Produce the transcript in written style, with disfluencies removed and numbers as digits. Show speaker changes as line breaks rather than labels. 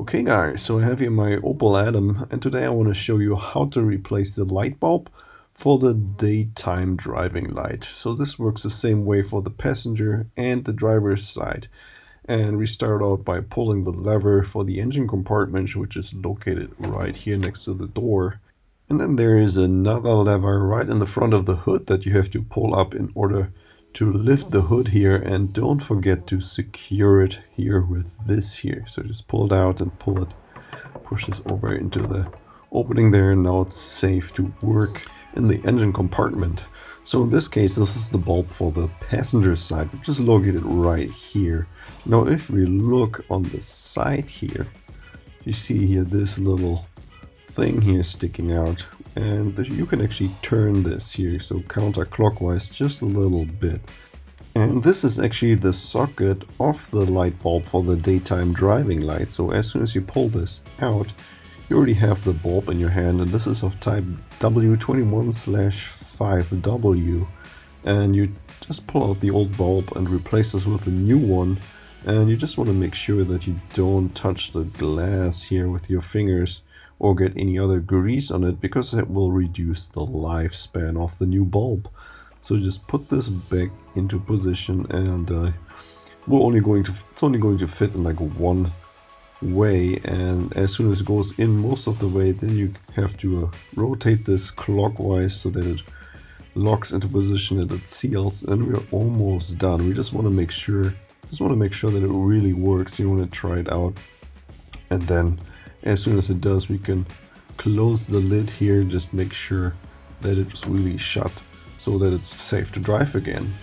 Okay guys, so I have here my Opel Adam and today I want to show you how to replace the light bulb for the daytime driving light. So this works the same way for the passenger and the driver's side. And we start out by pulling the lever for the engine compartment, which is located right here next to the door. And then there is another lever right in the front of the hood that you have to pull up in order to lift the hood here, and don't forget to secure it here with this here. So just pull it out and pull it, push this over into the opening there, and now it's safe to work in the engine compartment. So in this case, this is the bulb for the passenger side, which is located right here. Now if we look on the side here, you see here this little thing here sticking out, and you can actually turn this here, so counterclockwise just a little bit. And this is actually the socket of the light bulb for the daytime driving light. So as soon as you pull this out, you already have the bulb in your hand, and this is of type W21/5W. And you just pull out the old bulb and replace this with a new one. And you just want to make sure that you don't touch the glass here with your fingers or get any other grease on it, because it will reduce the lifespan of the new bulb. So just put this back into position, and it's only going to fit in like one way, and as soon as it goes in most of the way, then you have to rotate this clockwise so that it locks into position and it seals, and we're almost done. We just want to make sure that it really works. You want to try it out, and then as soon as it does, we can close the lid here. Just make sure that it's really shut so that it's safe to drive again.